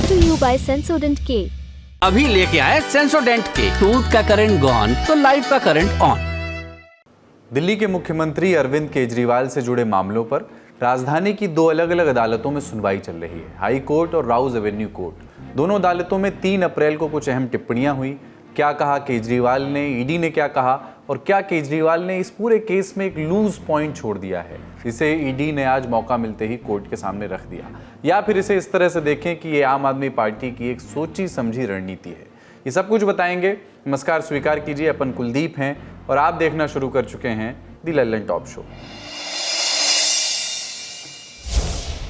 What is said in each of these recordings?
to you by Sensodent K। अभी लेके आए सेंसोडेंट के। टूथ का करंट गॉन तो लाइफ का करंट ऑन। दिल्ली के मुख्यमंत्री अरविंद केजरीवाल से जुड़े मामलों पर राजधानी की दो अलग अलग अदालतों में सुनवाई चल रही है, हाई कोर्ट और राउज एवेन्यू कोर्ट। दोनों अदालतों में 3 अप्रैल को कुछ अहम टिप्पणियां हुई। क्या कहा केजरीवाल ने, ईडी ने क्या कहा, और क्या केजरीवाल ने इस पूरे केस में एक लूज पॉइंट छोड़ दिया है, इसे ईडी ने आज मौका मिलते ही कोर्ट के सामने रख दिया। या फिर इसे इस तरह से देखें कि ये आम आदमी पार्टी की एक सोची समझी रणनीति है। ये सब कुछ बताएंगे। नमस्कार, स्वीकार कीजिए, अपन कुलदीप हैं और आप देखना शुरू कर चुके हैं दी लल्लन टॉप शो।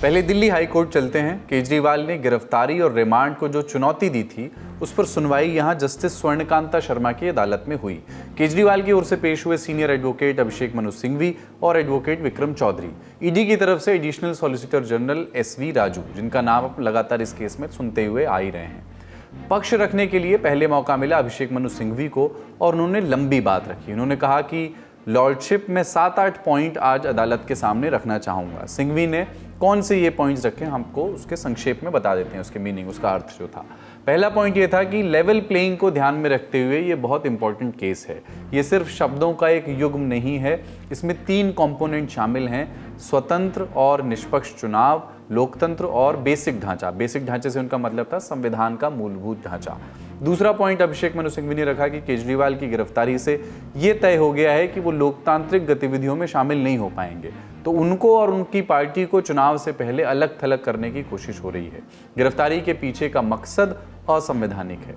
पहले दिल्ली हाई कोर्ट चलते हैं। केजरीवाल ने गिरफ्तारी और रिमांड को जो चुनौती दी थी, उस पर सुनवाई यहां जस्टिस स्वर्णकांता शर्मा की अदालत में हुई। केजरीवाल की ओर से पेश हुए सीनियर एडवोकेट अभिषेक मनु सिंघवी और एडवोकेट विक्रम चौधरी, ईडी की तरफ से additional solicitor general SV Raju, जिनका नाम आप लगातार इस केस में सुनते हुए आ ही रहे हैं। पक्ष रखने के लिए पहले मौका मिला अभिषेक मनु सिंघवी को और उन्होंने लंबी बात रखी। उन्होंने कहा कि लॉर्डशिप में 7-8 पॉइंट आज अदालत के सामने रखना चाहूँगा। सिंघवी ने कौन से ये पॉइंट्स रखे, हमको उसके संक्षेप में बता देते हैं, उसके मीनिंग, उसका अर्थ जो था। पहला पॉइंट ये था कि लेवल प्लेइंग को ध्यान में रखते हुए ये बहुत इंपॉर्टेंट केस है। ये सिर्फ शब्दों का एक युग्म नहीं है, इसमें 3 कंपोनेंट शामिल हैं: स्वतंत्र और निष्पक्ष चुनाव, लोकतंत्र और बेसिक ढांचा। बेसिक ढांचे से उनका मतलब था संविधान का मूलभूत ढांचा। दूसरा पॉइंट अभिषेक मनु सिंघवी ने रखा कि केजरीवाल की गिरफ्तारी से ये तय हो गया है कि वो लोकतांत्रिक गतिविधियों में शामिल नहीं हो पाएंगे, तो उनको और उनकी पार्टी को चुनाव से पहले अलग थलग करने की कोशिश हो रही है। गिरफ्तारी के पीछे का मकसद असंवैधानिक है।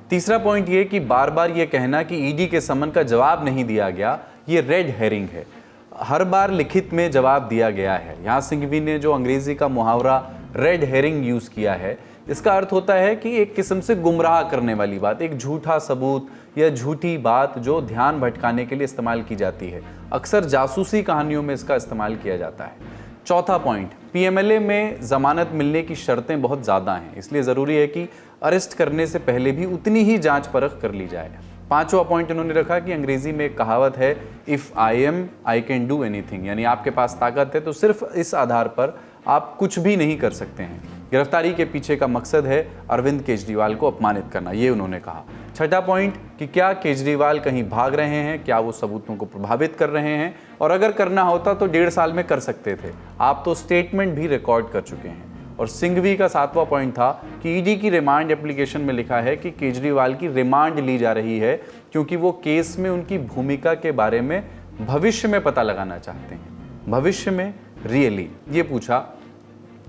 तीसरा पॉइंट ये कि बार बार ये कहना कि ईडी के समन का जवाब नहीं दिया गया, ये रेड हेरिंग है। हर बार लिखित में जवाब दिया गया है। यहाँ सिंघवी ने जो अंग्रेजी का मुहावरा रेड हेरिंग यूज किया है, इसका अर्थ होता है कि एक किस्म से गुमराह करने वाली बात, एक झूठा सबूत या झूठी बात जो ध्यान भटकाने के लिए इस्तेमाल की जाती है। अक्सर जासूसी कहानियों में इसका इस्तेमाल किया जाता है। चौथा पॉइंट, PMLA में जमानत मिलने की शर्तें बहुत ज़्यादा हैं, इसलिए ज़रूरी है कि अरेस्ट करने से पहले भी उतनी ही जांच परख कर ली जाए। पांचवा पॉइंट उन्होंने रखा कि अंग्रेजी में एक कहावत है, if I am I can do anything, यानी आपके पास ताकत है तो सिर्फ इस आधार पर आप कुछ भी नहीं कर सकते हैं। गिरफ्तारी के पीछे का मकसद है अरविंद केजरीवाल को अपमानित करना, ये उन्होंने कहा। छठा पॉइंट कि क्या केजरीवाल कहीं भाग रहे हैं, क्या वो सबूतों को प्रभावित कर रहे हैं, और अगर करना होता तो 1.5 साल में कर सकते थे, आप तो स्टेटमेंट भी रिकॉर्ड कर चुके हैं। और सिंघवी का 7वां पॉइंट था कि ईडी की रिमांड एप्लीकेशन में लिखा है कि केजरीवाल की रिमांड ली जा रही है क्योंकि वो केस में उनकी भूमिका के बारे में भविष्य में पता लगाना चाहते हैं। भविष्य में रियली, ये पूछा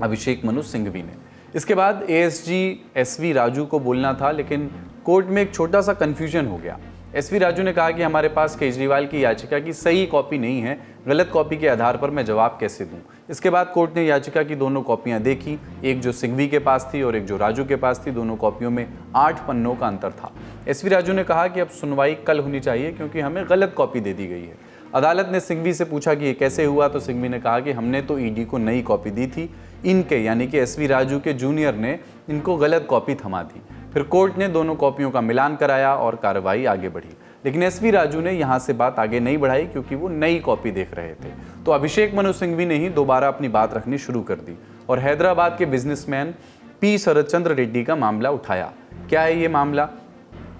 अभिषेक मनु सिंघवी ने। इसके बाद ASG SV राजू को बोलना था, लेकिन कोर्ट में एक छोटा सा कन्फ्यूजन हो गया। SV राजू ने कहा कि हमारे पास केजरीवाल की याचिका की सही कॉपी नहीं है, गलत कॉपी के आधार पर मैं जवाब कैसे दूं। इसके बाद कोर्ट ने याचिका की दोनों कॉपियां देखी, एक जो सिंघवी के पास थी और एक जो राजू के पास थी। दोनों कॉपियों में 8 पन्नों का अंतर था। SV राजू ने कहा कि अब सुनवाई कल होनी चाहिए क्योंकि हमें गलत कॉपी दे दी गई है। अदालत ने सिंघवी से पूछा कि ये कैसे हुआ, तो सिंघवी ने कहा कि हमने तो ईडी को नई कॉपी दी थी, इनके यानी कि SV राजू के जूनियर ने इनको गलत कॉपी थमा दी। फिर कोर्ट ने दोनों कॉपियों का मिलान कराया और कार्रवाई आगे बढ़ी, लेकिन SV राजू ने यहाँ से बात आगे नहीं बढ़ाई क्योंकि वो नई कॉपी देख रहे थे। तो अभिषेक मनु सिंघवी ने ही दोबारा अपनी बात रखनी शुरू कर दी और हैदराबाद के बिजनेसमैन P शरदचंद्र रेड्डी का मामला उठाया। क्या है ये मामला?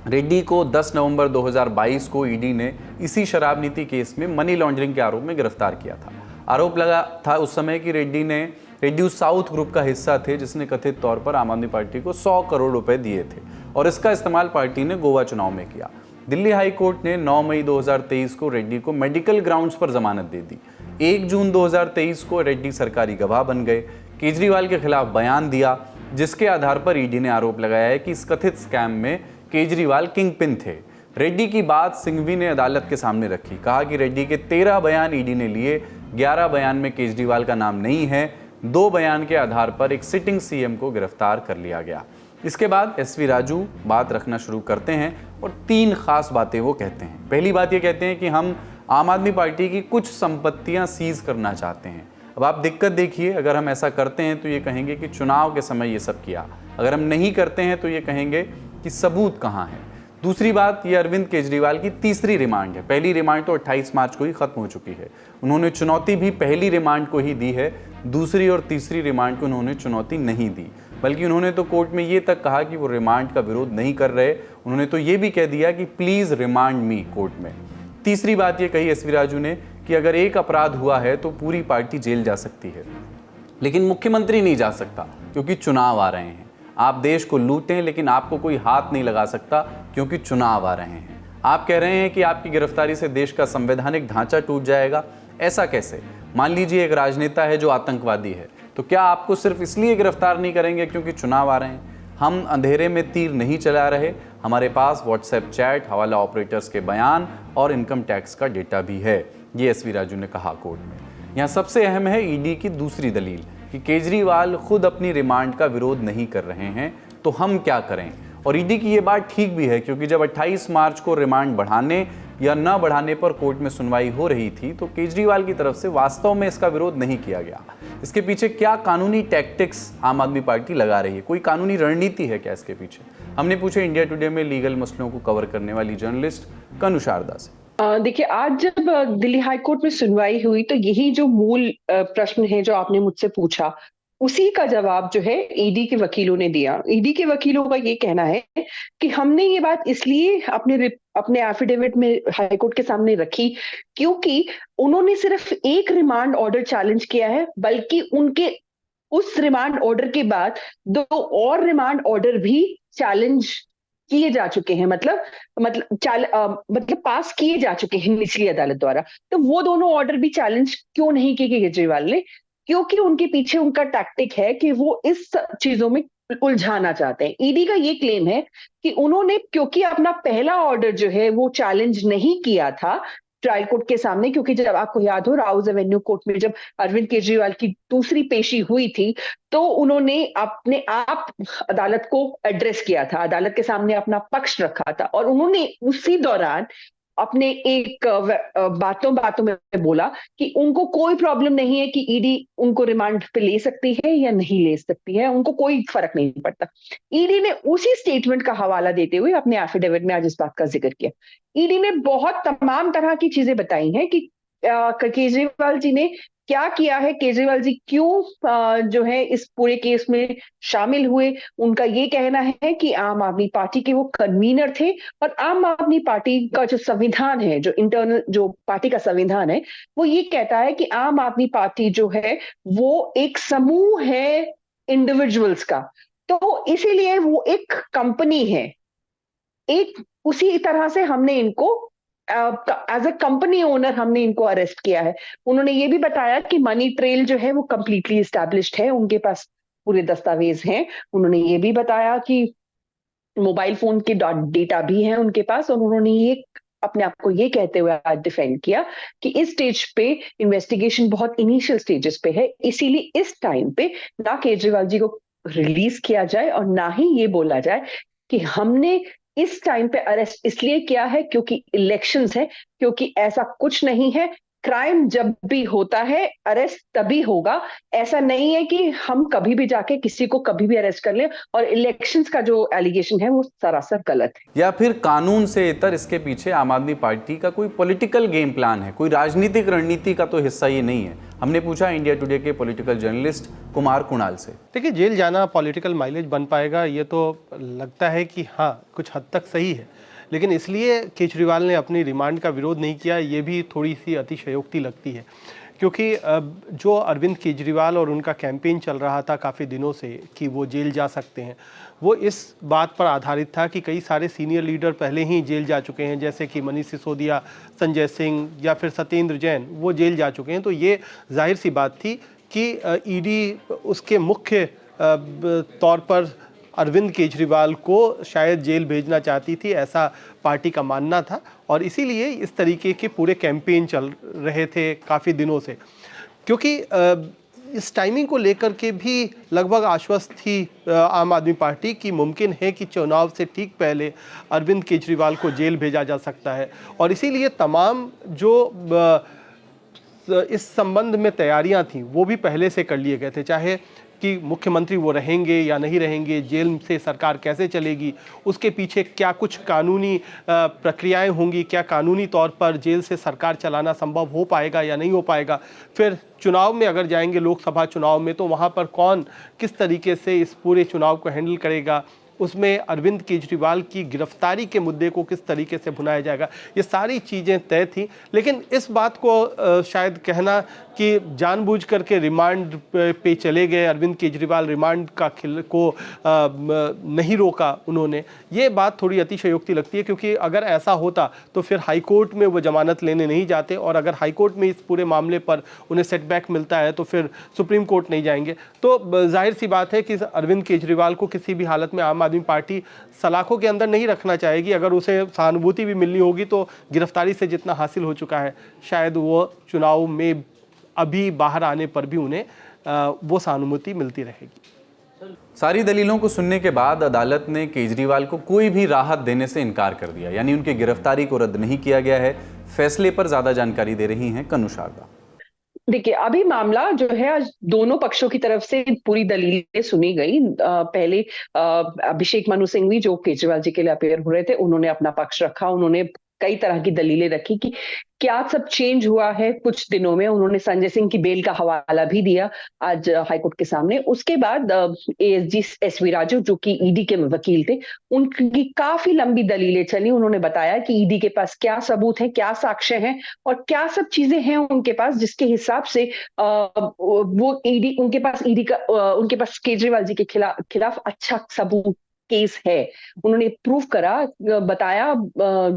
रेड्डी को 10 नवंबर 2022 को ईडी ने इसी शराब नीति केस में मनी लॉन्ड्रिंग के आरोप में गिरफ्तार किया था। आरोप लगा था उस समय कि रेड्डी उस साउथ ग्रुप का हिस्सा थे जिसने कथित तौर पर आम आदमी पार्टी को 100 करोड़ रुपए दिए थे और इसका इस्तेमाल पार्टी ने गोवा चुनाव में किया। दिल्ली हाई कोर्ट ने 9 मई 2023 को रेड्डी को मेडिकल ग्राउंड्स पर जमानत दे दी। 1 जून 2023 को रेड्डी सरकारी गवाह बन गए, केजरीवाल के खिलाफ बयान दिया, जिसके आधार पर ईडी ने आरोप लगाया है कि इस कथित स्कैम में केजरीवाल किंग पिन थे। रेड्डी की बात सिंघवी ने अदालत के सामने रखी, कहा कि रेड्डी के 13 बयान ईडी ने लिए, 11 बयान में केजरीवाल का नाम नहीं है। 2 बयान के आधार पर एक सिटिंग CM को गिरफ्तार कर लिया गया। इसके बाद SV राजू बात रखना शुरू करते हैं और 3 खास बातें वो कहते हैं। पहली बात ये कहते हैं कि हम आम आदमी पार्टी की कुछ संपत्तियां सीज करना चाहते हैं। अब आप दिक्कत देखिए, अगर हम ऐसा करते हैं तो ये कहेंगे कि चुनाव के समय ये सब किया, अगर हम नहीं करते हैं तो ये कहेंगे कि सबूत कहाँ है। दूसरी बात, ये अरविंद केजरीवाल की तीसरी रिमांड है। पहली रिमांड तो 28 मार्च को ही खत्म हो चुकी है। उन्होंने चुनौती भी पहली रिमांड को ही दी है, दूसरी और तीसरी रिमांड को उन्होंने चुनौती नहीं दी। बल्कि उन्होंने तो कोर्ट में ये तक कहा कि वो रिमांड का विरोध नहीं कर रहे। उन्होंने तो ये भी कह दिया कि प्लीज़ रिमांड मी कोर्ट में। तीसरी बात ये कही एसवी राजू ने कि अगर एक अपराध हुआ है तो पूरी पार्टी जेल जा सकती है, लेकिन मुख्यमंत्री नहीं जा सकता क्योंकि चुनाव आ रहे हैं। आप देश को लूटें लेकिन आपको कोई हाथ नहीं लगा सकता क्योंकि चुनाव आ रहे हैं। आप कह रहे हैं कि आपकी गिरफ्तारी से देश का संवैधानिक ढांचा टूट जाएगा। ऐसा कैसे? मान लीजिए एक राजनेता है जो आतंकवादी है, तो क्या आपको सिर्फ इसलिए गिरफ्तार नहीं करेंगे क्योंकि चुनाव आ रहे हैं? हम अंधेरे में तीर नहीं चला रहे। हमारे पास व्हाट्सएप चैट, हवाला ऑपरेटर्स के बयान और इनकम टैक्स का डेटा भी है, ये एसवी राजू ने कहा कोर्ट में। यहाँ सबसे अहम है ईडी की दूसरी दलील कि केजरीवाल खुद अपनी रिमांड का विरोध नहीं कर रहे हैं, तो हम क्या करें? और ईडी की ये बात ठीक भी है क्योंकि जब 28 मार्च को रिमांड बढ़ाने या न बढ़ाने पर कोर्ट में सुनवाई हो रही थी तो केजरीवाल की तरफ से वास्तव में इसका विरोध नहीं किया गया। इसके पीछे क्या कानूनी टैक्टिक्स आम आदमी पार्टी लगा रही है? कोई कानूनी रणनीति है क्या इसके पीछे? हमने पूछे इंडिया टुडे में लीगल मसलों को कवर करने वाली जर्नलिस्ट कनु शारदा से। देखिए, आज जब दिल्ली हाई कोर्ट में सुनवाई हुई तो यही जो मूल प्रश्न है जो आपने मुझसे पूछा, उसी का जवाब जो है ईडी के वकीलों ने दिया। ईडी के वकीलों का ये कहना है कि हमने ये बात इसलिए अपने एफिडेविट में हाई कोर्ट के सामने रखी क्योंकि उन्होंने सिर्फ एक रिमांड ऑर्डर चैलेंज किया है, बल्कि उनके उस रिमांड ऑर्डर के बाद 2 और रिमांड ऑर्डर भी चैलेंज किए जा चुके हैं, मतलब पास किए जा चुके हैं निचली अदालत द्वारा। तो वो दोनों ऑर्डर भी चैलेंज क्यों नहीं किए केजरीवाल ने? क्योंकि उनके पीछे उनका टैक्टिक है कि वो इस चीजों में उलझाना चाहते हैं। ईडी का ये क्लेम है कि उन्होंने, क्योंकि अपना पहला ऑर्डर जो है वो चैलेंज नहीं किया था ट्रायल कोर्ट के सामने, क्योंकि जब आपको याद हो राउज एवेन्यू कोर्ट में जब अरविंद केजरीवाल की दूसरी पेशी हुई थी तो उन्होंने अपने आप अदालत को एड्रेस किया था, अदालत के सामने अपना पक्ष रखा था और उन्होंने उसी दौरान अपने एक बातों में बोला कि उनको कोई प्रॉब्लम नहीं है कि ईडी उनको रिमांड पे ले सकती है या नहीं ले सकती है, उनको कोई फर्क नहीं पड़ता। ईडी ने उसी स्टेटमेंट का हवाला देते हुए अपने एफिडेविट में आज इस बात का जिक्र किया। ईडी ने बहुत तमाम तरह की चीजें बताई हैं कि केजरीवाल जी ने क्या किया है, केजरीवाल जी क्यों जो है इस पूरे केस में शामिल हुए। उनका ये कहना है कि आम आदमी पार्टी के वो कन्वीनर थे और आम आदमी पार्टी का जो संविधान है, जो इंटरनल जो पार्टी का संविधान है, वो ये कहता है कि आम आदमी पार्टी जो है वो एक समूह है इंडिविजुअल्स का, तो इसीलिए वो एक कंपनी है। एक उसी तरह से हमने इनको एज अ कंपनी ओनर हमने इनको अरेस्ट किया है। उन्होंने ये भी बताया कि मनी ट्रेल जो है वो कंप्लीटली एस्टैब्लिश्ड है, उनके पास पूरे दस्तावेज हैं। उन्होंने ये भी बताया कि मोबाइल फोन के डेटा भी है उनके पास, और उन्होंने ये अपने आप को ये कहते हुए आज डिफेंड किया कि इस स्टेज पे इन्वेस्टिगेशन बहुत इनिशियल स्टेजेस पे है, इसीलिए इस टाइम पे ना केजरीवाल जी को रिलीज किया जाए और ना ही ये बोला जाए कि हमने इस टाइम पे अरेस्ट इसलिए किया है क्योंकि इलेक्शंस है, क्योंकि ऐसा कुछ नहीं है। क्राइम जब भी होता है अरेस्ट तभी होगा, ऐसा नहीं है कि हम कभी भी जाके किसी को कभी भी अरेस्ट कर लें, और इलेक्शंस का जो एलिगेशन है वो सरासर गलत है। या फिर कानून से इतर इसके पीछे आम आदमी पार्टी का कोई पॉलिटिकल गेम प्लान है, कोई राजनीतिक रणनीति का तो हिस्सा ये नहीं है? हमने पूछा इंडिया टुडे के पॉलिटिकल जर्नलिस्ट कुमार कुणाल से। देखिए, जेल जाना पॉलिटिकल माइलेज बन पाएगा ये तो लगता है कि हाँ कुछ हद तक सही है, लेकिन इसलिए केजरीवाल ने अपनी रिमांड का विरोध नहीं किया, ये भी थोड़ी सी अतिशयोक्ति लगती है। क्योंकि जो अरविंद केजरीवाल और उनका कैंपेन चल रहा था काफ़ी दिनों से कि वो जेल जा सकते हैं, वो इस बात पर आधारित था कि कई सारे सीनियर लीडर पहले ही जेल जा चुके हैं, जैसे कि मनीष सिसोदिया, संजय सिंह या फिर सत्येंद्र जैन, वो जेल जा चुके हैं। तो ये जाहिर सी बात थी कि ईडी उसके मुख्य तौर पर अरविंद केजरीवाल को शायद जेल भेजना चाहती थी, ऐसा पार्टी का मानना था, और इसीलिए इस तरीके के पूरे कैंपेन चल रहे थे काफ़ी दिनों से। क्योंकि इस टाइमिंग को लेकर के भी लगभग आश्वस्त थी आम आदमी पार्टी कि मुमकिन है कि चुनाव से ठीक पहले अरविंद केजरीवाल को जेल भेजा जा सकता है, और इसीलिए तमाम जो इस संबंध में तैयारियां थी वो भी पहले से कर लिए गए थे, चाहे कि मुख्यमंत्री वो रहेंगे या नहीं रहेंगे, जेल से सरकार कैसे चलेगी, उसके पीछे क्या कुछ कानूनी प्रक्रियाएं होंगी, क्या कानूनी तौर पर जेल से सरकार चलाना संभव हो पाएगा या नहीं हो पाएगा, फिर चुनाव में अगर जाएंगे लोकसभा चुनाव में तो वहाँ पर कौन किस तरीके से इस पूरे चुनाव को हैंडल करेगा, उसमें अरविंद केजरीवाल की गिरफ्तारी के मुद्दे को किस तरीके से भुनाया जाएगा, ये सारी चीज़ें तय थी। लेकिन इस बात को शायद कहना कि जानबूझ करके रिमांड पे चले गए, अरविंद केजरीवाल रिमांड को नहीं रोका उन्होंने, ये बात थोड़ी अतिशयोक्ति लगती है, क्योंकि अगर ऐसा होता तो फिर हाई कोर्ट में वो जमानत लेने नहीं जाते, और अगर हाई कोर्ट में इस पूरे मामले पर उन्हें सेटबैक मिलता है तो फिर सुप्रीम कोर्ट नहीं जाएंगे। तो जाहिर सी बात है कि अरविंद केजरीवाल को किसी भी हालत में आम आदमी पार्टी सलाखों के अंदर नहीं रखना चाहेगी। अगर उसे सहानुभूति भी मिलनी होगी तो गिरफ्तारी से जितना हासिल हो चुका है, शायद वो चुनाव में अभी बाहर आने पर भी उन्हें वो सहानुभूति मिलती रहेगी। सारी दलीलों को सुनने के बाद अदालत ने केजरीवाल को कोई भी राहत देने से इनकार कर दिया, यानी उनकी गिरफ्तारी को रद्द नहीं किया गया है। फैसले पर ज्यादा जानकारी दे रही हैं कनु शारदा। देखिए, अभी मामला जो है आज दोनों पक्षों की तरफ से पूरी दलीलें सुनी गई। पहले अभिषेक मनु सिंघवी जो केजरीवाल जी के लिए अपेयर हो रहे थे, उन्होंने अपना पक्ष रखा, उन्होंने कई तरह की दलीलें रखी कि क्या सब चेंज हुआ है कुछ दिनों में। उन्होंने संजय सिंह की बेल का हवाला भी दिया आज हाईकोर्ट के सामने। उसके बाद एएसजी एसवी राजू जो कि ईडी के वकील थे, उनकी काफी लंबी दलीलें चली। उन्होंने बताया कि ईडी के पास क्या सबूत है, क्या साक्ष्य हैं और क्या सब चीजें हैं उनके पास, जिसके हिसाब से वो ईडी उनके पास केजरीवाल जी के खिलाफ अच्छा सबूत केस है। उन्होंने प्रूव करा, बताया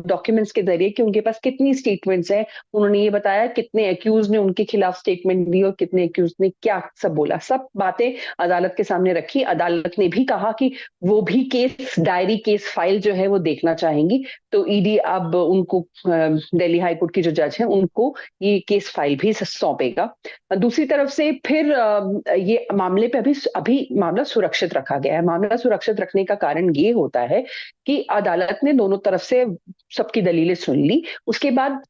डॉक्यूमेंट्स के जरिए कि उनके पास कितनी स्टेटमेंट्स हैं। उन्होंने ये बताया कितने एक्यूज ने उनके खिलाफ स्टेटमेंट दी और कितने एक्यूज ने क्या सब बोला। सब बातें अदालत के सामने रखी। अदालत ने भी कहा कि वो भी केस डायरी, केस फाइल जो है वो देखना चाहेंगी। तो ईडी अब उनको, दिल्ली हाईकोर्ट की जो जज है, उनको ये केस फाइल भी सौंपेगा। दूसरी तरफ से फिर ये मामले पे अभी मामला सुरक्षित रखा गया है। मामला सुरक्षित रखने का कारण ये होता है कि अदालत ने दोनों तरफ से सबकी दलीलें सुन ली। उसके बाद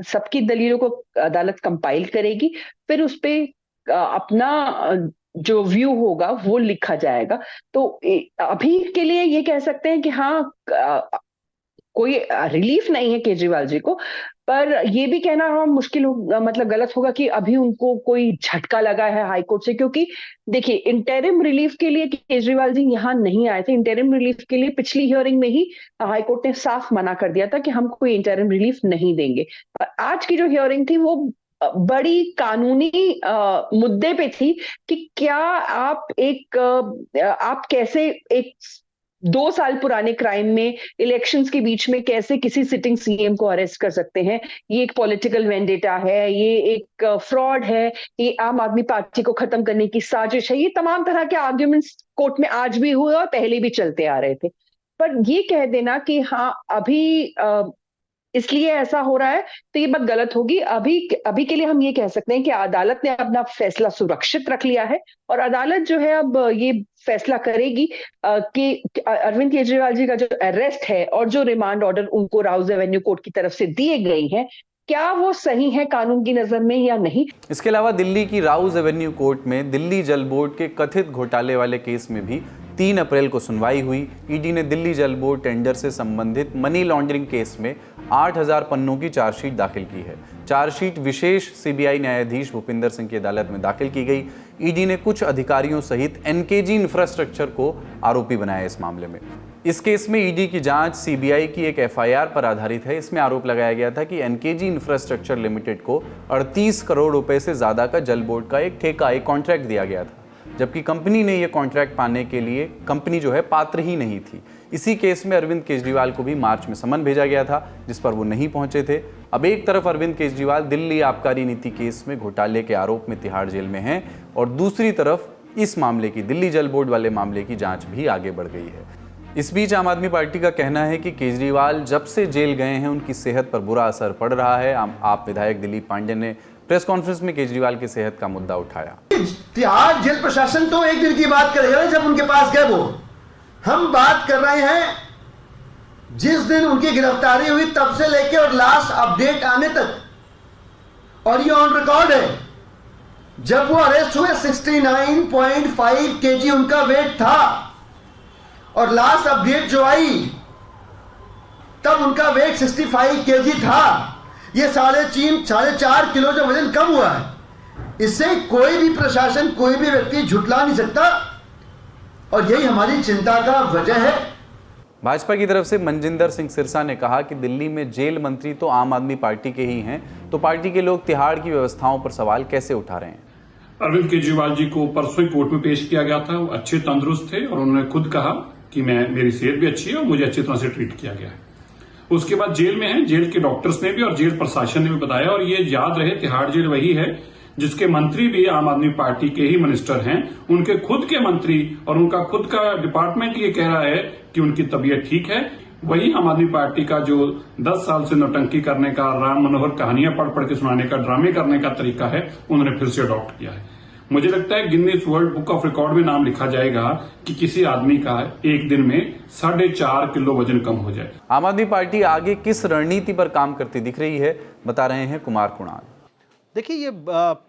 सबकी दलीलों को अदालत कंपाइल करेगी, फिर उस पे अपना जो व्यू होगा वो लिखा जाएगा। तो अभी के लिए ये कह सकते हैं कि हाँ, कोई रिलीफ नहीं है केजरीवाल जी को, पर ये भी कहना मुश्किल मतलब गलत होगा कि अभी उनको कोई झटका लगा है हाईकोर्ट से। क्योंकि देखिए, इंटरिम रिलीफ के लिए केजरीवाल जी यहाँ नहीं आए थे। इंटरिम रिलीफ के लिए पिछली हियरिंग में ही हाईकोर्ट ने साफ मना कर दिया था कि हम कोई इंटरिम रिलीफ नहीं देंगे। आज की जो हियरिंग थी वो बड़ी कानूनी मुद्दे पे थी कि क्या आप कैसे एक 2 साल पुराने क्राइम में इलेक्शंस के बीच में कैसे किसी सिटिंग सीएम को अरेस्ट कर सकते हैं। ये एक पॉलिटिकल वेंडेटा है, ये एक फ्रॉड है, ये आम आदमी पार्टी को खत्म करने की साजिश है। ये तमाम तरह के आर्ग्यूमेंट्स कोर्ट में आज भी हुए और पहले भी चलते आ रहे थे। पर ये कह देना कि हाँ अभी इसलिए ऐसा हो रहा है, तो ये बात गलत होगी। अभी के लिए हम ये कह सकते हैं कि अदालत ने अपना फैसला सुरक्षित रख लिया है और अदालत जो है अब ये फैसला करेगी कि अरविंद केजरीवाल जी का जो अरेस्ट है और जो रिमांड ऑर्डर उनको राउज एवेन्यू कोर्ट की तरफ से दिए गए हैं, क्या वो सही है कानून की नजर में या नहीं। इसके अलावा दिल्ली की राउज एवेन्यू कोर्ट में दिल्ली जल बोर्ड के कथित घोटाले वाले केस में भी 3 अप्रैल को सुनवाई हुई। ईडी ने दिल्ली जल बोर्ड टेंडर से संबंधित मनी लॉन्ड्रिंग केस में 8000 पन्नों की चार्जशीट दाखिल की है। चार्जशीट विशेष सीबीआई न्यायाधीश भूपिंदर सिंह की अदालत में दाखिल की गई। ईडी ने कुछ अधिकारियों सहित एनकेजी इंफ्रास्ट्रक्चर को आरोपी बनाया इस मामले में। इस केस में ईडी की जांच सीबीआई की एक एफआईआर पर आधारित है। इसमें आरोप लगाया गया था कि एनकेजी इंफ्रास्ट्रक्चर लिमिटेड को 38 करोड़ रुपए से ज्यादा का जल बोर्ड का एक ठेका, एक कॉन्ट्रैक्ट दिया गया था, जबकि कंपनी ने यह कॉन्ट्रैक्ट पाने के लिए कंपनी जो है पात्र ही नहीं थी। इसी केस में अरविंद केजरीवाल को भी मार्च में समन भेजा गया था, जिस पर वो नहीं पहुंचे थे। अब एक तरफ अरविंद केजरीवाल दिल्ली आबकारी नीति केस में घोटाले के आरोप में तिहाड़ जेल में हैं और दूसरी तरफ इस मामले की, दिल्ली जल बोर्ड वाले मामले की जांच भी आगे बढ़ गई है। इस बीच आम आदमी पार्टी का कहना है कि केजरीवाल जब से जेल गए हैं उनकी सेहत पर बुरा असर पड़ रहा है। आप विधायक दिलीप पांडे ने प्रेस कॉन्फ्रेंस में केजरीवाल की सेहत का मुद्दा उठाया। तिहाड़ जेल प्रशासन तो एक दिन की बात करेगा जब उनके पास गए। वो हम बात कर रहे हैं जिस दिन उनकी गिरफ्तारी हुई तब से लेकर और लास्ट अपडेट आने तक और ये ऑन रिकॉर्ड है। जब वो अरेस्ट हुए 69.5 kg उनका वेट था और लास्ट अपडेट जो आई तब उनका वेट 65 kg था। ये 4.5 किलो जो वजन कम हुआ है, इससे कोई भी प्रशासन, कोई भी व्यक्ति झुठला नहीं सकता और यही हमारी चिंता का वजह है। भाजपा की तरफ से मनजिंदर सिंह सिरसा ने कहा कि दिल्ली में जेल मंत्री तो आम आदमी पार्टी के ही हैं, तो पार्टी के लोग तिहाड़ की व्यवस्थाओं पर सवाल कैसे उठा रहे हैं। अरविंद केजरीवाल जी को परसों कोर्ट में पेश किया गया था। वो अच्छे तंदुरुस्त थे और उन्होंने खुद कहा कि मेरी सेहत भी अच्छी है और मुझे अच्छी तरह से ट्रीट किया गया है। उसके बाद जेल में है, जेल के डॉक्टर्स ने भी और जेल प्रशासन ने भी बताया, और ये याद रहे तिहाड़ जेल वही है जिसके मंत्री भी आम आदमी पार्टी के ही मिनिस्टर हैं। उनके खुद के मंत्री और उनका खुद का डिपार्टमेंट ये कह रहा है कि उनकी तबीयत ठीक है। वही आम आदमी पार्टी का जो 10 साल से नौटंकी करने का, राम मनोहर कहानियां पढ़ पढ़ के सुनाने का, ड्रामे करने का तरीका है, उन्होंने फिर से अडॉप्ट किया है। मुझे लगता है Guinness world book of record में नाम लिखा जाएगा कि किसी आदमी का एक दिन में 4.5 किलो वजन कम हो जाए। आम आदमी पार्टी आगे किस रणनीति पर काम करती दिख रही है, बता रहे हैं कुमार कुणाल। देखिए, ये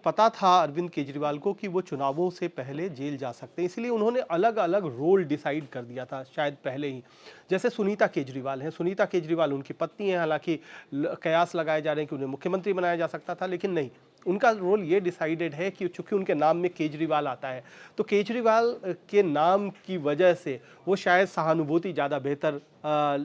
पता था अरविंद केजरीवाल को कि वो चुनावों से पहले जेल जा सकते हैं, इसलिए उन्होंने अलग अलग रोल डिसाइड कर दिया था शायद पहले ही। जैसे सुनीता केजरीवाल हैं, सुनीता केजरीवाल उनकी पत्नी हैं, हालांकि कयास लगाए जा रहे हैं कि उन्हें मुख्यमंत्री बनाया जा सकता था, लेकिन नहीं, उनका रोल ये डिसाइडेड है कि चूंकि उनके नाम में केजरीवाल आता है तो केजरीवाल के नाम की वजह से वो शायद सहानुभूति ज़्यादा बेहतर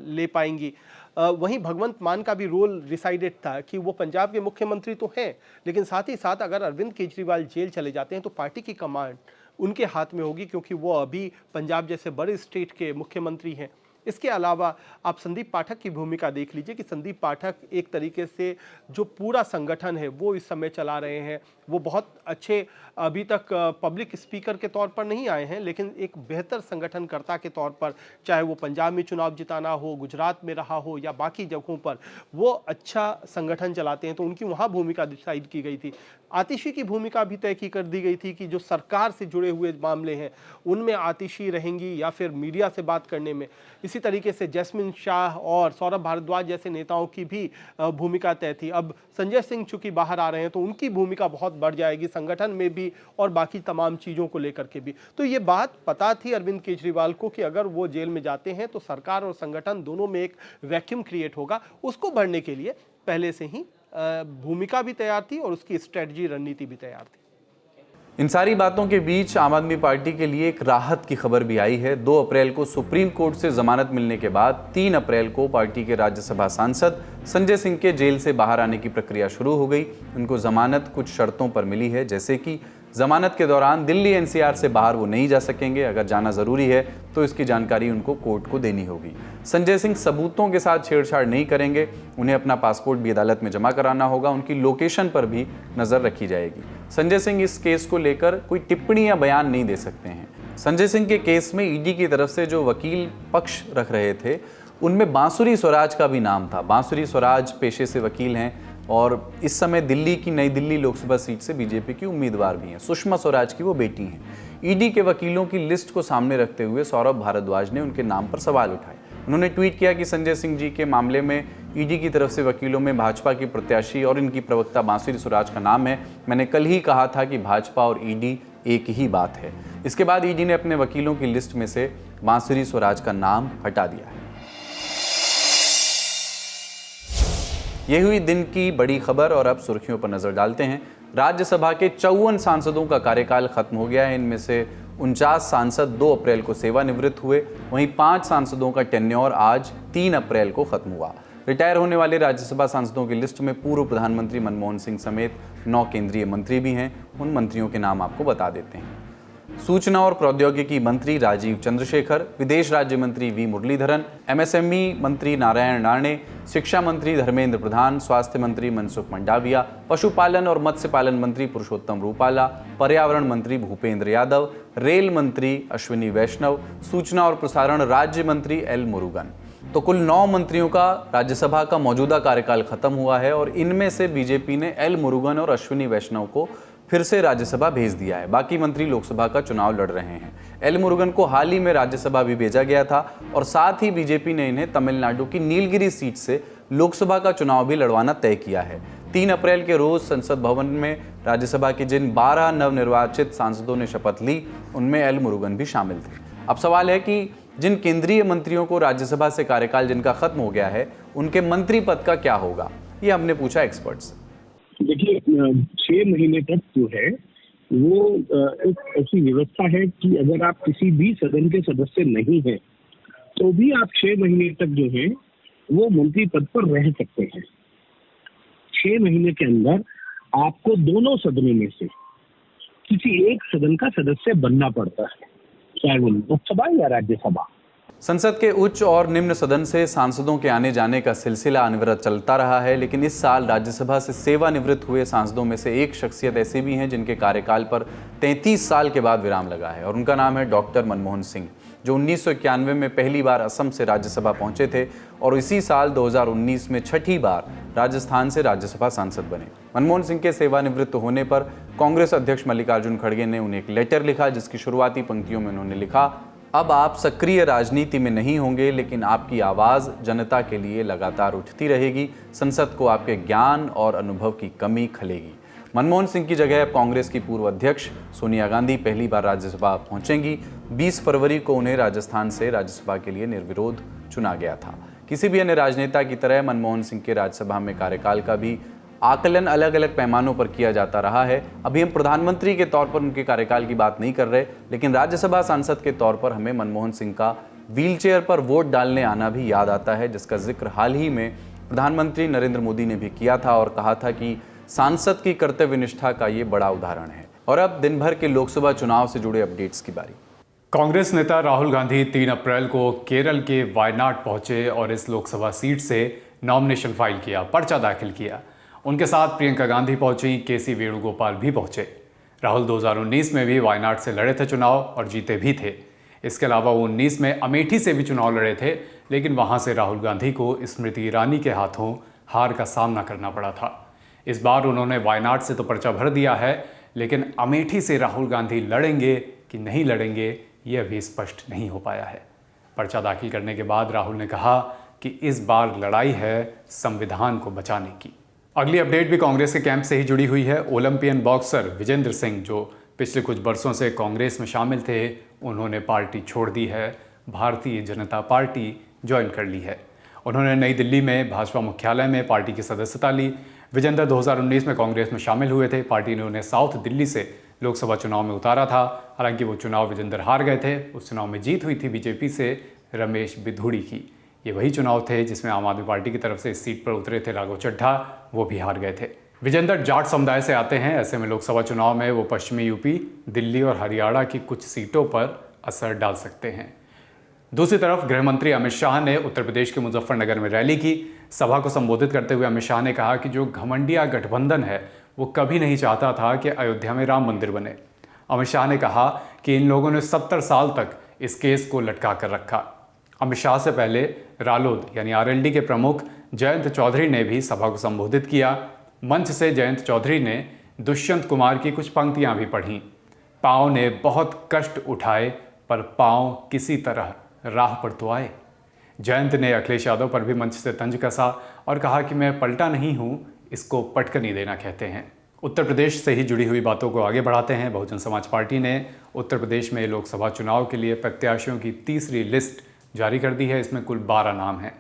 ले पाएंगी। वहीं भगवंत मान का भी रोल डिसाइडेड था कि वो पंजाब के मुख्यमंत्री तो हैं, लेकिन साथ ही साथ अगर अरविंद केजरीवाल जेल चले जाते हैं तो पार्टी की कमांड उनके हाथ में होगी, क्योंकि वो अभी पंजाब जैसे बड़े स्टेट के मुख्यमंत्री हैं। इसके अलावा आप संदीप पाठक की भूमिका देख लीजिए कि संदीप पाठक एक तरीके से जो पूरा संगठन है वो इस समय चला रहे हैं। वो बहुत अच्छे अभी तक पब्लिक स्पीकर के तौर पर नहीं आए हैं, लेकिन एक बेहतर संगठनकर्ता के तौर पर, चाहे वो पंजाब में चुनाव जिताना हो, गुजरात में रहा हो या बाकी जगहों पर, वो अच्छा संगठन चलाते हैं, तो उनकी वहाँ भूमिका डिसाइड की गई थी। आतिशी की भूमिका भी तय की कर दी गई थी कि जो सरकार से जुड़े हुए मामले हैं उनमें आतिशी रहेंगी या फिर मीडिया से बात करने में। इसी तरीके से जैस्मिन शाह और सौरभ भारद्वाज जैसे नेताओं की भी भूमिका तय थी। अब संजय सिंह चूंकि बाहर आ रहे हैं तो उनकी भूमिका बहुत बढ़ जाएगी संगठन में भी और बाकी तमाम चीज़ों को लेकर के भी। तो ये बात पता थी अरविंद केजरीवाल को कि अगर वो जेल में जाते हैं तो सरकार और संगठन दोनों में एक वैक्यूम क्रिएट होगा। उसको भरने के लिए पहले से ही भूमिका भी तैयार थी और उसकी स्ट्रेटजी, रणनीति भी तैयार थी। इन सारी बातों के बीच आम आदमी पार्टी के लिए एक राहत की खबर भी आई है। 2 अप्रैल को सुप्रीम कोर्ट से जमानत मिलने के बाद 3 अप्रैल को पार्टी के राज्यसभा सांसद संजय सिंह के जेल से बाहर आने की प्रक्रिया शुरू हो गई। उनको जमानत कुछ शर्तों पर मिली है, जैसे कि जमानत के दौरान दिल्ली एनसीआर से बाहर वो नहीं जा सकेंगे। अगर जाना ज़रूरी है तो इसकी जानकारी उनको कोर्ट को देनी होगी। संजय सिंह सबूतों के साथ छेड़छाड़ नहीं करेंगे, उन्हें अपना पासपोर्ट भी अदालत में जमा कराना होगा, उनकी लोकेशन पर भी नज़र रखी जाएगी। संजय सिंह इस केस को लेकर कोई टिप्पणी या बयान नहीं दे सकते हैं। संजय सिंह के केस में ईडी की तरफ से जो वकील पक्ष रख रहे थे उनमें बांसुरी स्वराज का भी नाम था। बांसुरी स्वराज पेशे से वकील हैं और इस समय दिल्ली की नई दिल्ली लोकसभा सीट से बीजेपी की उम्मीदवार भी हैं। सुषमा स्वराज की वो बेटी हैं। ईडी के वकीलों की लिस्ट को सामने रखते हुए सौरभ भारद्वाज ने उनके नाम पर सवाल उठाए। उन्होंने ट्वीट किया कि संजय सिंह जी के मामले में ईडी की तरफ से वकीलों में भाजपा की प्रत्याशी और इनकी प्रवक्ता बांसुरी स्वराज का नाम है। मैंने कल ही कहा था कि भाजपा और ईडी एक ही बात है। इसके बाद ईडी ने अपने वकीलों की लिस्ट में से बांसुरी स्वराज का नाम हटा दिया है। ये हुई दिन की बड़ी खबर और अब सुर्खियों पर नजर डालते हैं। राज्यसभा के 54 सांसदों का कार्यकाल खत्म हो गया है। इनमें से 49 सांसद 2 अप्रैल को सेवानिवृत्त हुए। वहीं 5 सांसदों का टेन्योर आज 3 अप्रैल को खत्म हुआ। रिटायर होने वाले राज्यसभा सांसदों की लिस्ट में पूर्व प्रधानमंत्री मनमोहन सिंह समेत 9 केंद्रीय मंत्री भी हैं। उन मंत्रियों के नाम आपको बता देते हैं। सूचना और प्रौद्योगिकी मंत्री राजीव चंद्रशेखर, विदेश राज्य मंत्री वी मुरलीधरन, एमएसएमई मंत्री नारायण राणे, शिक्षा मंत्री धर्मेंद्र प्रधान, स्वास्थ्य मंत्री मनसुख मंडाविया, पशुपालन और मत्स्य पालन मंत्री पुरुषोत्तम रूपाला, पर्यावरण मंत्री भूपेंद्र यादव, रेल मंत्री अश्विनी वैष्णव, सूचना और प्रसारण राज्य मंत्री एल मुरुगन। तो कुल 9 मंत्रियों का राज्यसभा का मौजूदा कार्यकाल खत्म हुआ है और इनमें से बीजेपी ने एल मुरुगन और अश्विनी वैष्णव को फिर से राज्यसभा भेज दिया है। बाकी मंत्री लोकसभा का चुनाव लड़ रहे हैं। एल मुरुगन को हाल ही में राज्यसभा भी भेजा गया था और साथ ही बीजेपी ने इन्हें तमिलनाडु की नीलगिरी सीट से लोकसभा का चुनाव भी लड़वाना तय किया है। 3 अप्रैल के रोज संसद भवन में राज्यसभा के जिन 12 नवनिर्वाचित सांसदों ने शपथ ली, उनमें एल मुरुगन भी शामिल थे। अब सवाल है कि जिन केंद्रीय मंत्रियों को राज्यसभा से कार्यकाल जिनका खत्म हो गया है, उनके मंत्री पद का क्या होगा, ये हमने पूछा एक्सपर्ट से। देखिए, 6 महीने तक जो है वो एक ऐसी व्यवस्था है कि अगर आप किसी भी सदन के सदस्य नहीं हैं तो भी आप 6 महीने तक जो है वो मंत्री पद पर रह सकते हैं। 6 महीने के अंदर आपको दोनों सदनों में से किसी एक सदन का सदस्य बनना पड़ता है, चाहे वो लोकसभा या राज्यसभा। संसद के उच्च और निम्न सदन से सांसदों के आने जाने का सिलसिला अनवरत चलता रहा है, लेकिन इस साल राज्यसभा से सेवानिवृत्त हुए सांसदों में से एक शख्सियत ऐसी भी हैं जिनके कार्यकाल पर 33 साल के बाद विराम लगा है, और उनका नाम है डॉक्टर मनमोहन सिंह, जो 1991 में पहली बार असम से राज्यसभा पहुंचे थे और इसी साल 2019 में छठी बार राजस्थान से राज्यसभा सांसद बने। मनमोहन सिंह के सेवानिवृत्त होने पर कांग्रेस अध्यक्ष मल्लिकार्जुन खड़गे ने उन्हें एक लेटर लिखा, जिसकी शुरुआती पंक्तियों में उन्होंने लिखा, अब आप सक्रिय राजनीति में नहीं होंगे, लेकिन आपकी आवाज़ जनता के लिए लगातार उठती रहेगी। संसद को आपके ज्ञान और अनुभव की कमी खलेगी। मनमोहन सिंह की जगह कांग्रेस की पूर्व अध्यक्ष सोनिया गांधी पहली बार राज्यसभा पहुंचेंगी। 20 फरवरी को उन्हें राजस्थान से राज्यसभा के लिए निर्विरोध चुना गया था। किसी भी अन्य राजनेता की तरह मनमोहन सिंह के राज्यसभा में कार्यकाल का भी आकलन अलग अलग पैमानों पर किया जाता रहा है। अभी हम प्रधानमंत्री के तौर पर उनके कार्यकाल की बात नहीं कर रहे, लेकिन राज्यसभा सांसद के तौर पर हमें मनमोहन सिंह का व्हीलचेयर पर वोट डालने आना भी याद आता है, जिसका जिक्र हाल ही में प्रधानमंत्री नरेंद्र मोदी ने भी किया था और कहा था कि सांसद की कर्तव्य निष्ठा का ये बड़ा उदाहरण है। और अब दिन भर के लोकसभा चुनाव से जुड़े अपडेट्स की बारी। कांग्रेस नेता राहुल गांधी 3 अप्रैल को केरल के वायनाड पहुंचे और इस लोकसभा सीट से नॉमिनेशन फाइल किया, पर्चा दाखिल किया। उनके साथ प्रियंका गांधी पहुंची, केसी वेणुगोपाल भी पहुंचे। राहुल 2019 में भी वायनाड से लड़े थे चुनाव और जीते भी थे। इसके अलावा वो 19 में अमेठी से भी चुनाव लड़े थे, लेकिन वहां से राहुल गांधी को स्मृति ईरानी के हाथों हार का सामना करना पड़ा था। इस बार उन्होंने वायनाड से तो पर्चा भर दिया है, लेकिन अमेठी से राहुल गांधी लड़ेंगे कि नहीं लड़ेंगे ये अभी स्पष्ट नहीं हो पाया है। पर्चा दाखिल करने के बाद राहुल ने कहा कि इस बार लड़ाई है संविधान को बचाने की। अगली अपडेट भी कांग्रेस के कैंप से ही जुड़ी हुई है। ओलंपियन बॉक्सर विजेंद्र सिंह, जो पिछले कुछ बरसों से कांग्रेस में शामिल थे, उन्होंने पार्टी छोड़ दी है, भारतीय जनता पार्टी ज्वाइन कर ली है। उन्होंने नई दिल्ली में भाजपा मुख्यालय में पार्टी की सदस्यता ली। विजेंद्र 2019 में कांग्रेस में शामिल हुए थे। पार्टी ने उन्हें साउथ दिल्ली से लोकसभा चुनाव में उतारा था। हालांकि वो चुनाव विजेंद्र हार गए थे। उस चुनाव में जीत हुई थी बीजेपी से रमेश बिधूड़ी की। ये वही चुनाव थे जिसमें आम आदमी पार्टी की तरफ से इस सीट पर उतरे थे राघव चड्ढा, वो भी हार गए थे। विजेंद्र जाट समुदाय से आते हैं, ऐसे में लोकसभा चुनाव में वो पश्चिमी यूपी, दिल्ली और हरियाणा की कुछ सीटों पर असर डाल सकते हैं। दूसरी तरफ गृह मंत्री अमित शाह ने उत्तर प्रदेश के मुजफ्फरनगर में रैली की। सभा को संबोधित करते हुए अमित शाह ने कहा कि जो घमंडिया गठबंधन है वो कभी नहीं चाहता था कि अयोध्या में राम मंदिर बने। अमित शाह ने कहा कि इन लोगों ने 70 साल तक इस केस को लटका कर रखा। अमित शाह से पहले रालोद यानी आरएलडी के प्रमुख जयंत चौधरी ने भी सभा को संबोधित किया। मंच से जयंत चौधरी ने दुष्यंत कुमार की कुछ पंक्तियां भी पढ़ीं। पाँव ने बहुत कष्ट उठाए पर पाँव किसी तरह राह पर तो आए। जयंत ने अखिलेश यादव पर भी मंच से तंज कसा और कहा कि मैं पलटा नहीं हूं, इसको पटकनी देना कहते हैं। उत्तर प्रदेश से ही जुड़ी हुई बातों को आगे बढ़ाते हैं। बहुजन समाज पार्टी ने उत्तर प्रदेश में लोकसभा चुनाव के लिए प्रत्याशियों की तीसरी लिस्ट जारी कर दी है। इसमें कुल 12 नाम हैं।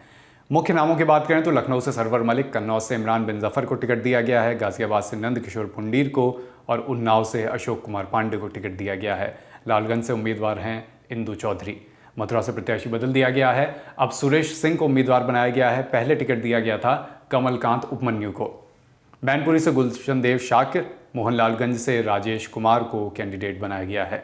मुख्य नामों की बात करें तो लखनऊ से सरवर मलिक, कन्नौज से इमरान बिन जफर को टिकट दिया गया है, गाजियाबाद से नंद किशोर पुंडीर को और उन्नाव से अशोक कुमार पांडे को टिकट दिया गया है। लालगंज से उम्मीदवार हैं इंदु चौधरी। मथुरा से प्रत्याशी बदल दिया गया है, अब सुरेश सिंह को उम्मीदवार बनाया गया है। पहले टिकट दिया गया था कमलकांत उपमन्यु को। मैनपुरी से गुलशन देव शाकिर, मोहनलालगंज से राजेश कुमार को कैंडिडेट बनाया गया है।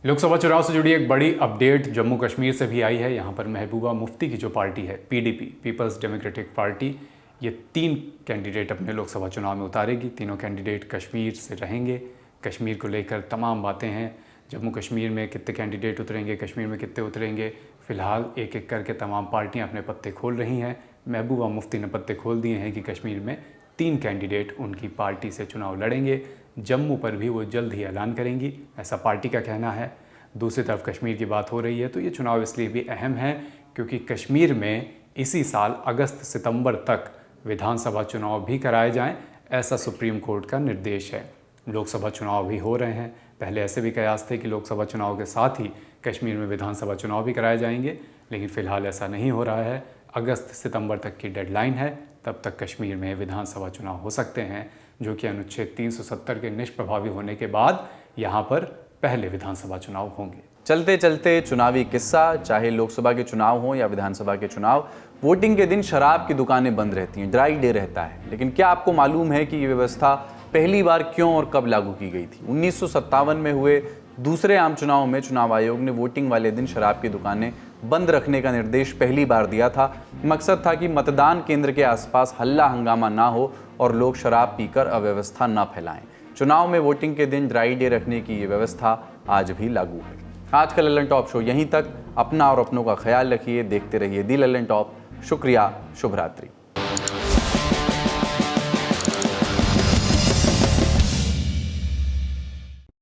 लोकसभा चुनाव से जुड़ी एक बड़ी अपडेट जम्मू कश्मीर से भी आई है। यहाँ पर महबूबा मुफ्ती की जो पार्टी है पीडीपी, पीपल्स डेमोक्रेटिक पार्टी, ये 3 कैंडिडेट अपने लोकसभा चुनाव में उतारेगी। तीनों कैंडिडेट कश्मीर से रहेंगे। कश्मीर को लेकर तमाम बातें हैं। जम्मू कश्मीर में कितने कैंडिडेट उतरेंगे, कश्मीर में कितने उतरेंगे, फिलहाल एक एक करके तमाम पार्टियाँ अपने पत्ते खोल रही हैं। महबूबा मुफ्ती ने पत्ते खोल दिए हैं कि कश्मीर में 3 कैंडिडेट उनकी पार्टी से चुनाव लड़ेंगे। जम्मू पर भी वो जल्द ही ऐलान करेंगी, ऐसा पार्टी का कहना है। दूसरी तरफ कश्मीर की बात हो रही है तो ये चुनाव इसलिए भी अहम है क्योंकि कश्मीर में इसी साल अगस्त सितंबर तक विधानसभा चुनाव भी कराए जाएं, ऐसा सुप्रीम कोर्ट का निर्देश है। लोकसभा चुनाव भी हो रहे हैं। पहले ऐसे भी कयास थे कि लोकसभा चुनाव के साथ ही कश्मीर में विधानसभा चुनाव भी कराए जाएंगे, लेकिन फ़िलहाल ऐसा नहीं हो रहा है। अगस्त सितंबर तक की डेडलाइन है, तब तक कश्मीर में विधानसभा चुनाव हो सकते हैं, जो कि अनुच्छेद 370 के निष्प्रभावी होने के बाद यहाँ पर पहले विधानसभा चुनाव होंगे। चलते चलते चुनावी किस्सा, चाहे लोकसभा के चुनाव हो या विधानसभा के चुनाव, वोटिंग के दिन शराब की दुकानें बंद रहती हैं, ड्राई डे रहता है। लेकिन क्या आपको मालूम है कि ये व्यवस्था पहली बार क्यों और कब लागू की गई थी? 1957 में हुए दूसरे आम चुनाव में चुनाव आयोग ने वोटिंग वाले दिन शराब की दुकानें बंद रखने का निर्देश पहली बार दिया था। मकसद था कि मतदान केंद्र के आसपास हल्ला हंगामा ना हो और लोग शराब पीकर अव्यवस्था ना फैलाएं। चुनाव में वोटिंग के दिन ड्राई डे रखने की ये व्यवस्था आज भी लागू है। आज का लल्लन टॉप शो यहीं तक। अपना और अपनों का ख्याल रखिए, देखते रहिए दी लल्लन टॉप। शुक्रिया, शुभ रात्रि।